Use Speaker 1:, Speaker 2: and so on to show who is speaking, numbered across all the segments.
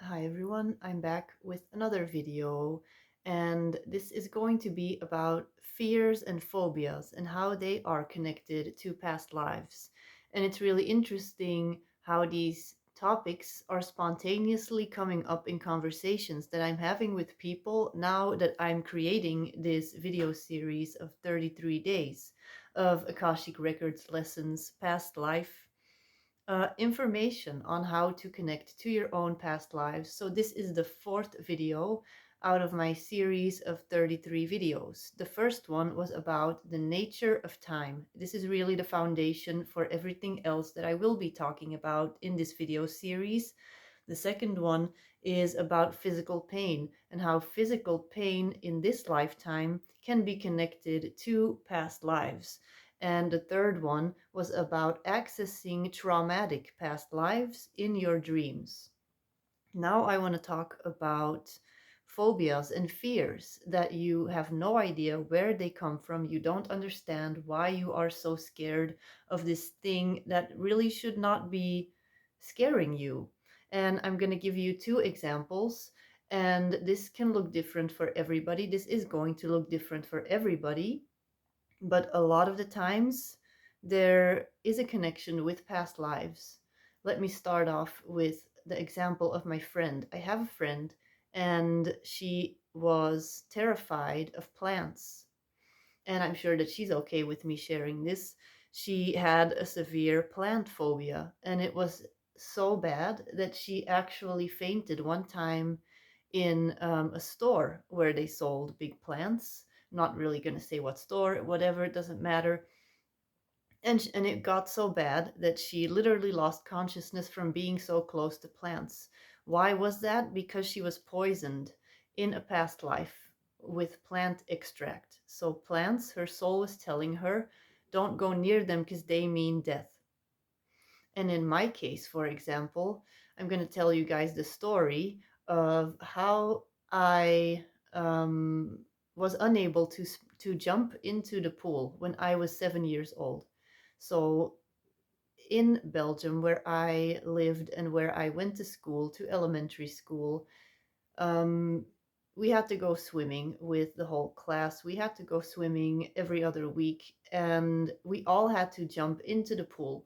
Speaker 1: Hi everyone, I'm back with another video, and this is going to be about fears and phobias and how they are connected to past lives. And it's really interesting how these topics are spontaneously coming up in conversations that I'm having with people now that I'm creating this video series of 33 days of Akashic Records lessons, past life information on how to connect to your own past lives. So this is the fourth video out of my series of 33 videos. The first one was about the nature of time. This is really the foundation for everything else that I will be talking about in this video series. The second one is about physical pain and how physical pain in this lifetime can be connected to past lives. And the third one was about accessing traumatic past lives in your dreams. Now I want to talk about phobias and fears that you have no idea where they come from. You don't understand why you are so scared of this thing that really should not be scaring you. And I'm going to give you two examples. And this can look different for everybody. This is going to look different for everybody. But a lot of the times, there is a connection with past lives. Let me start off with the example of my friend. I have a friend, and she was terrified of plants. And I'm sure that she's okay with me sharing this. She had a severe plant phobia, and it was so bad that she actually fainted one time in a store where they sold big plants. Not really going to say what store, whatever, it doesn't matter. And it got so bad that she literally lost consciousness from being so close to plants. Why was that? Because she was poisoned in a past life with plant extract. So plants, her soul was telling her, don't go near them because they mean death. And in my case, for example, I'm going to tell you guys the story of how I was unable to jump into the pool when I was 7 years old. So in Belgium, where I lived and where I went to school, to elementary school, um, we had to go swimming with the whole class. We had to go swimming every other week, and we all had to jump into the pool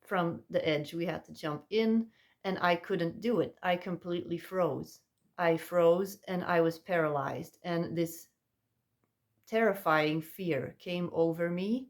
Speaker 1: from the edge. We had to jump in, and I couldn't do it. I completely froze. I froze and I was paralyzed, and this terrifying fear came over me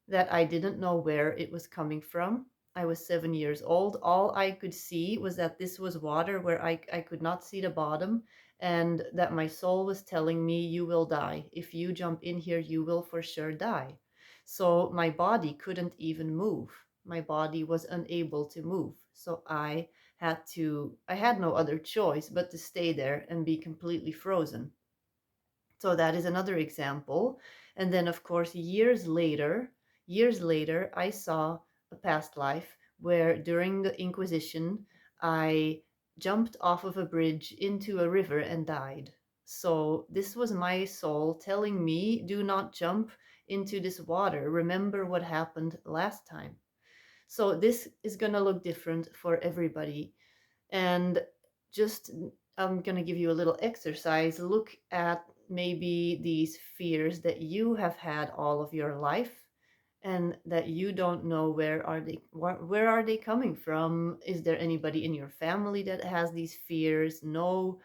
Speaker 1: that I didn't know where it was coming from. I was 7 years old. All I could see was that this was water where I could not see the bottom, and that my soul was telling me, you will die. If you jump in here, you will for sure die. So my body couldn't even move. My body was unable to move. So I had no other choice but to stay there and be completely frozen. So that is another example. And then, of course, years later, I saw a past life where during the Inquisition, I jumped off of a bridge into a river and died. So this was my soul telling me, do not jump into this water. Remember what happened last time. So this is going to look different for everybody. And just, I'm going to give you a little exercise. Look at maybe these fears that you have had all of your life and that you don't know where are they coming from. Is there anybody in your family that has these fears? No.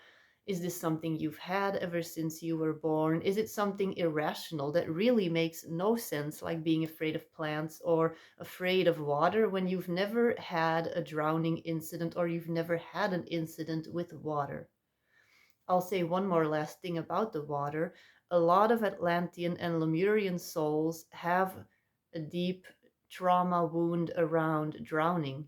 Speaker 1: Is this something you've had ever since you were born? Is it something irrational that really makes no sense, like being afraid of plants or afraid of water when you've never had a drowning incident or you've never had an incident with water? I'll say one more last thing about the water. A lot of Atlantean and Lemurian souls have a deep trauma wound around drowning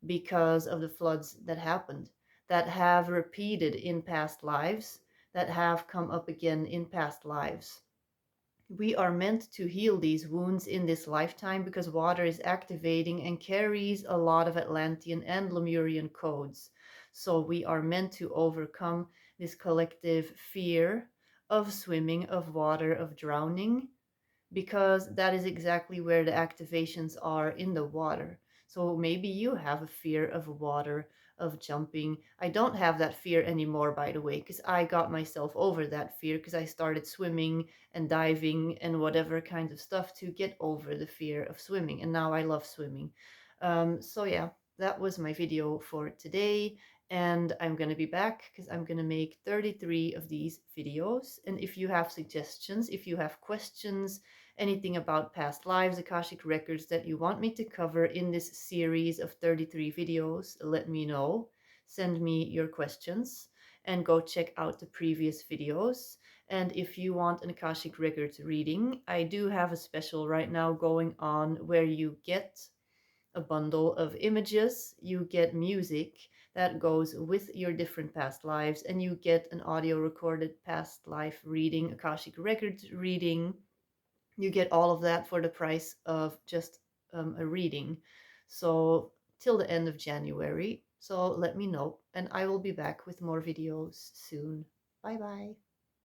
Speaker 1: because of the floods that happened, that have repeated in past lives, that have come up again in past lives. We are meant to heal these wounds in this lifetime because water is activating and carries a lot of Atlantean and Lemurian codes. So we are meant to overcome this collective fear of swimming, of water, of drowning, because that is exactly where the activations are in the water. So maybe you have a fear of water, of jumping. I don't have that fear anymore, by the way, because I got myself over that fear because I started swimming and diving and whatever kinds of stuff to get over the fear of swimming. And now I love swimming. So yeah, that was my video for today. And I'm going to be back because I'm going to make 33 of these videos. And if you have suggestions, if you have questions, anything about past lives, Akashic records that you want me to cover in this series of 33 videos, let me know. Send me your questions and go check out the previous videos. And if you want an Akashic records reading, I do have a special right now going on where you get a bundle of images, you get music that goes with your different past lives, and you get an audio recorded past life reading, Akashic records reading. You get all of that for the price of just a reading. So till the end of January. So let me know, and I will be back with more videos soon. Bye bye.